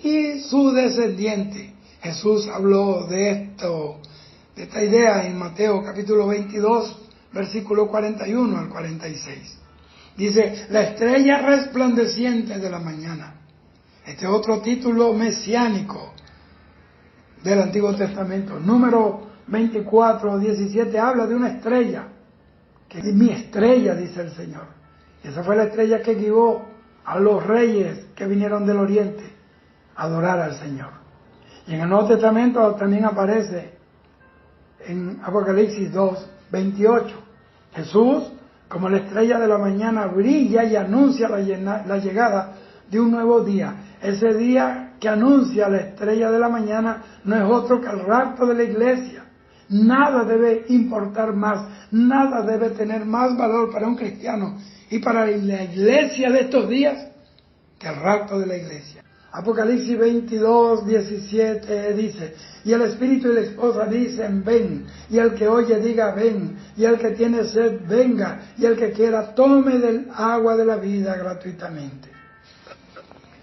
y su descendiente. Jesús habló de esta idea en Mateo capítulo 22, versículo 41 al 46. Dice, la estrella resplandeciente de la mañana. Este es otro título mesiánico del Antiguo Testamento. Número 24, 17 habla de una estrella, que es mi estrella, dice el Señor. Y esa fue la estrella que guió a los reyes que vinieron del oriente a adorar al Señor. Y en el Nuevo Testamento también aparece en Apocalipsis 2, 28. Jesús, como la estrella de la mañana, brilla y anuncia la llegada de un nuevo día. Ese día que anuncia la estrella de la mañana no es otro que el rapto de la iglesia. Nada debe importar más, nada debe tener más valor para un cristiano y para la iglesia de estos días que el rapto de la iglesia. Apocalipsis 22, 17 dice, y el Espíritu y la esposa dicen, ven, y el que oye diga, ven, y el que tiene sed, venga, y el que quiera, tome del agua de la vida gratuitamente.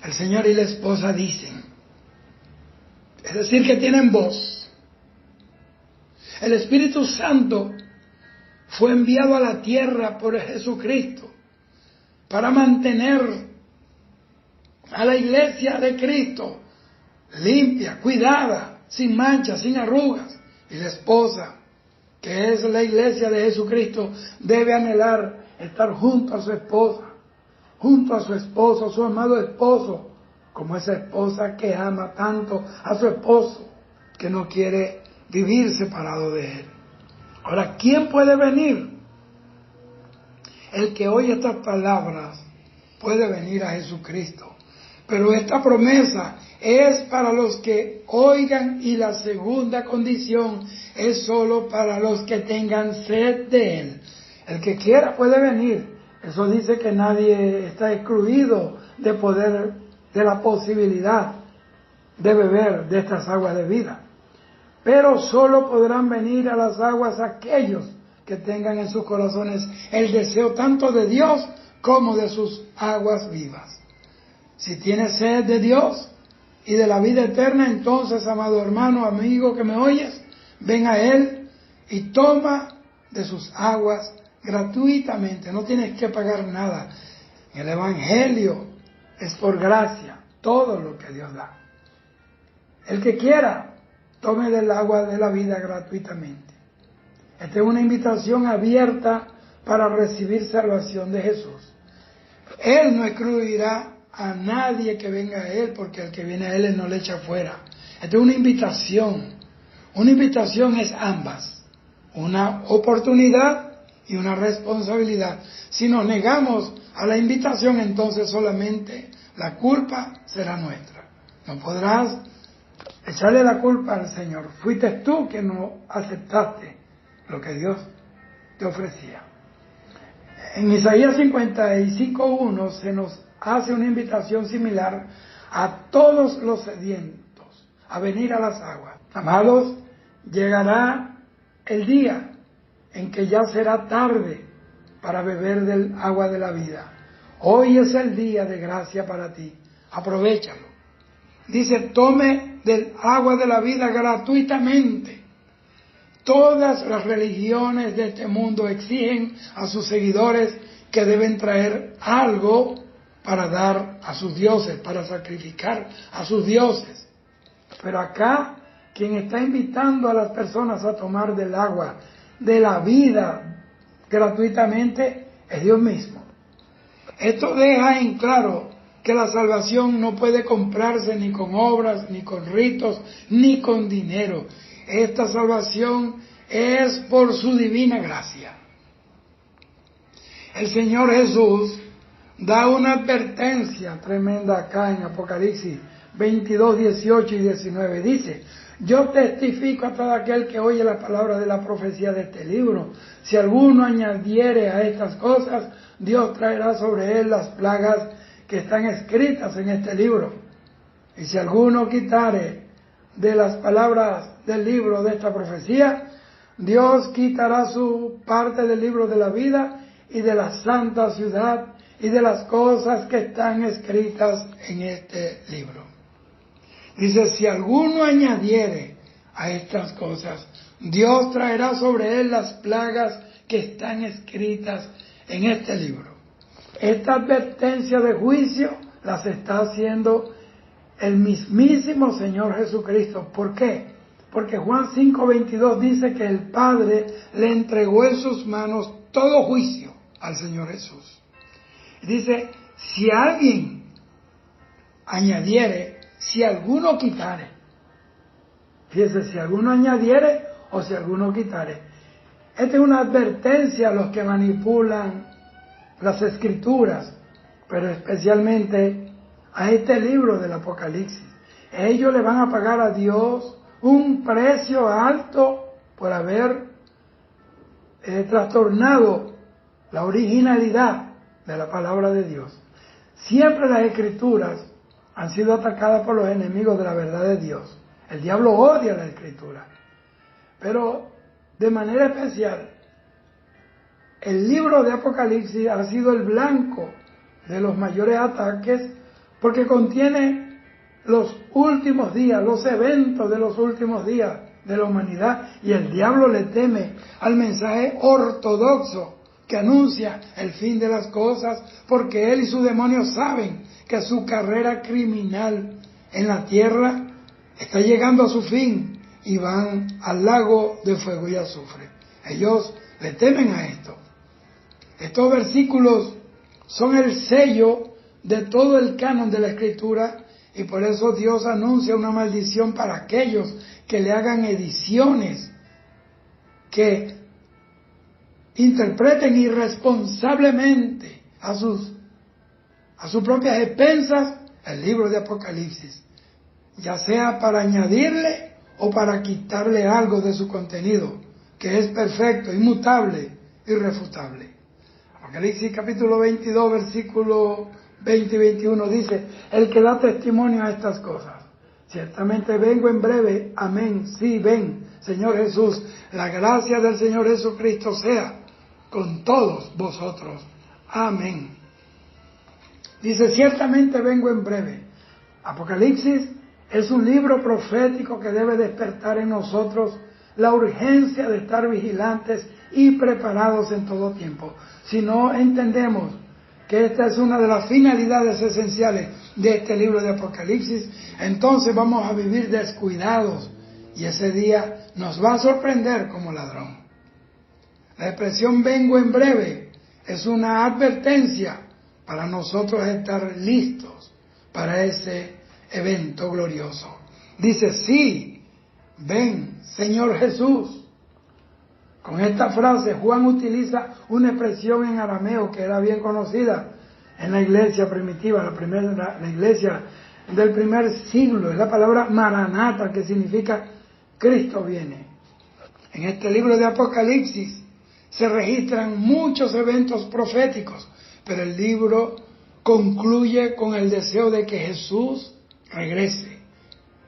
El Señor y la esposa dicen, es decir, que tienen voz. El Espíritu Santo fue enviado a la tierra por Jesucristo para mantener a la iglesia de Cristo limpia, cuidada, sin manchas, sin arrugas. Y la esposa, que es la iglesia de Jesucristo, debe anhelar estar junto a su esposa, junto a su esposo, su amado esposo, como esa esposa que ama tanto a su esposo, que no quiere vivir separado de él. Ahora, ¿quién puede venir? El que oye estas palabras puede venir a Jesucristo. Pero esta promesa es para los que oigan, y la segunda condición es solo para los que tengan sed de Él. El que quiera puede venir. Eso dice que nadie está excluido de la posibilidad de beber de estas aguas de vida. Pero solo podrán venir a las aguas aquellos que tengan en sus corazones el deseo tanto de Dios como de sus aguas vivas. Si tienes sed de Dios y de la vida eterna, entonces, amado hermano, amigo que me oyes, ven a Él y toma de sus aguas gratuitamente. No tienes que pagar nada. El Evangelio es por gracia, todo lo que Dios da. El que quiera, tome del agua de la vida gratuitamente. Esta es una invitación abierta para recibir salvación de Jesús. Él no excluirá a nadie que venga a Él, porque el que viene a Él no le echa fuera. Esta es una invitación. Una invitación es ambas, una oportunidad y una responsabilidad. Si nos negamos a la invitación, entonces solamente la culpa será nuestra. No podrás echarle la culpa al Señor. Fuiste tú que no aceptaste lo que Dios te ofrecía. En Isaías 55:1 se nos hace una invitación similar a todos los sedientos a venir a las aguas. Amados, llegará el día en que ya será tarde para beber del agua de la vida. Hoy es el día de gracia para ti. Aprovéchalo. Dice, tome del agua de la vida gratuitamente. Todas las religiones de este mundo exigen a sus seguidores que deben traer algo para dar a sus dioses, para sacrificar a sus dioses. Pero acá, quien está invitando a las personas a tomar del agua de la vida gratuitamente es Dios mismo. Esto deja en claro que la salvación no puede comprarse ni con obras, ni con ritos, ni con dinero. Esta salvación es por su divina gracia. El Señor Jesús da una advertencia tremenda acá en Apocalipsis 22, 18 y 19. Dice: yo testifico a todo aquel que oye la palabra de la profecía de este libro. Si alguno añadiere a estas cosas, Dios traerá sobre él las plagas que están escritas en este libro. Y si alguno quitare de las palabras del libro de esta profecía, Dios quitará su parte del libro de la vida y de la santa ciudad y de las cosas que están escritas en este libro. Dice: si alguno añadiere a estas cosas, Dios traerá sobre él las plagas que están escritas en este libro. Esta advertencia de juicio las está haciendo el mismísimo Señor Jesucristo. ¿Por qué? Porque Juan 5:22 dice que el Padre le entregó en sus manos todo juicio al Señor Jesús. Dice: si alguien añadiere, si alguno quitare. Fíjese, si alguno añadiere o si alguno quitare. Esta es una advertencia a los que manipulan las Escrituras, pero especialmente a este libro del Apocalipsis. Ellos le van a pagar a Dios un precio alto por haber trastornado la originalidad de la palabra de Dios. Siempre las Escrituras han sido atacadas por los enemigos de la verdad de Dios. El diablo odia la Escritura. Pero de manera especial, el libro de Apocalipsis ha sido el blanco de los mayores ataques porque contiene los últimos días, los eventos de los últimos días de la humanidad, y el diablo le teme al mensaje ortodoxo que anuncia el fin de las cosas, porque él y sus demonios saben que su carrera criminal en la tierra está llegando a su fin y van al lago de fuego y azufre. Ellos le temen a esto. Estos versículos son el sello de todo el canon de la Escritura, y por eso Dios anuncia una maldición para aquellos que le hagan ediciones, que interpreten irresponsablemente a sus propias expensas el libro de Apocalipsis, ya sea para añadirle o para quitarle algo de su contenido, que es perfecto, inmutable, irrefutable. Apocalipsis capítulo 22, versículo 20 y 21 dice: el que da testimonio a estas cosas, ciertamente vengo en breve, amén, sí, ven, Señor Jesús, la gracia del Señor Jesucristo sea con todos vosotros, amén. Dice: ciertamente vengo en breve. Apocalipsis es un libro profético que debe despertar en nosotros la urgencia de estar vigilantes y preparados en todo tiempo. Si no entendemos que esta es una de las finalidades esenciales de este libro de Apocalipsis, entonces vamos a vivir descuidados y ese día nos va a sorprender como ladrón. La expresión vengo en breve es una advertencia para nosotros estar listos para ese evento glorioso. Dice: sí, ven, Señor Jesús. Con esta frase Juan utiliza una expresión en arameo que era bien conocida en la iglesia primitiva, la iglesia del primer siglo. Es la palabra Maranata, que significa Cristo viene. En este libro de Apocalipsis se registran muchos eventos proféticos, pero el libro concluye con el deseo de que Jesús regrese.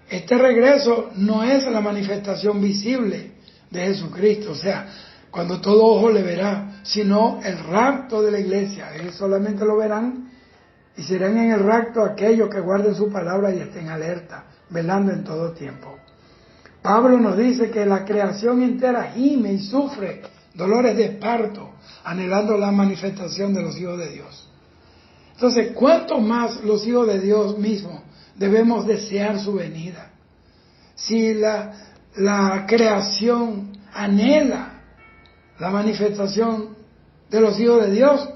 Este regreso no es la manifestación visible de Jesucristo, o sea, cuando todo ojo le verá, sino el rapto de la iglesia. Ellos solamente lo verán y serán en el rapto aquellos que guarden su palabra y estén alerta, velando en todo tiempo. Pablo nos dice que la creación entera gime y sufre dolores de parto, anhelando la manifestación de los hijos de Dios. Entonces, ¿cuánto más los hijos de Dios mismos debemos desear su venida? Si la creación anhela la manifestación de los hijos de Dios,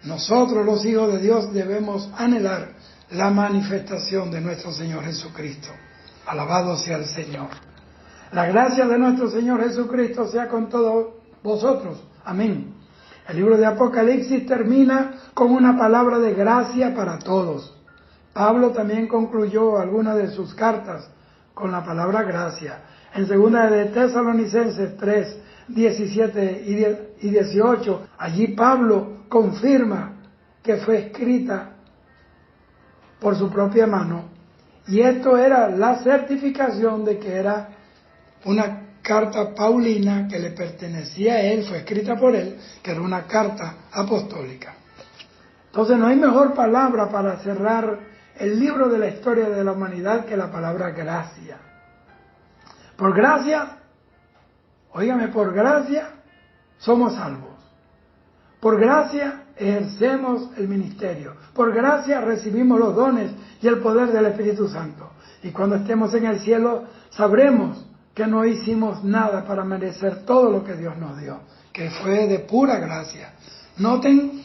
nosotros los hijos de Dios debemos anhelar la manifestación de nuestro Señor Jesucristo. Alabado sea el Señor. La gracia de nuestro Señor Jesucristo sea con todos vosotros. Amén. El libro de Apocalipsis termina con una palabra de gracia para todos. Pablo también concluyó algunas de sus cartas con la palabra gracia. En 2 de Tesalonicenses 3, 17 y 18, allí Pablo confirma que fue escrita por su propia mano, y esto era la certificación de que era una carta paulina que le pertenecía a él, fue escrita por él, que era una carta apostólica. Entonces no hay mejor palabra para cerrar el libro de la historia de la humanidad que la palabra gracia. Por gracia, óigame, por gracia somos salvos. Por gracia ejercemos el ministerio. Por gracia recibimos los dones y el poder del Espíritu Santo. Y cuando estemos en el cielo sabremos que no hicimos nada para merecer todo lo que Dios nos dio, que fue de pura gracia. Noten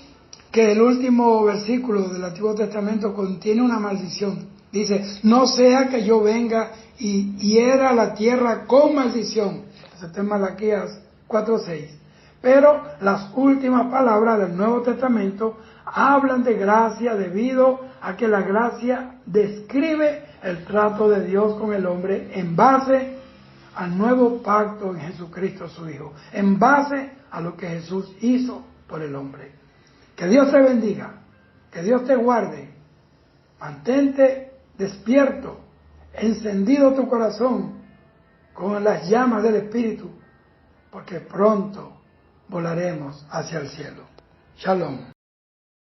que el último versículo del Antiguo Testamento contiene una maldición. Dice, no sea que yo venga y hiera la tierra con maldición. Eso está en Malaquías 4:6. Pero las últimas palabras del Nuevo Testamento hablan de gracia debido a que la gracia describe el trato de Dios con el hombre en base al nuevo pacto en Jesucristo su Hijo, en base a lo que Jesús hizo por el hombre. Que Dios te bendiga, que Dios te guarde, mantente despierto, encendido tu corazón con las llamas del Espíritu, porque pronto volaremos hacia el cielo. Shalom.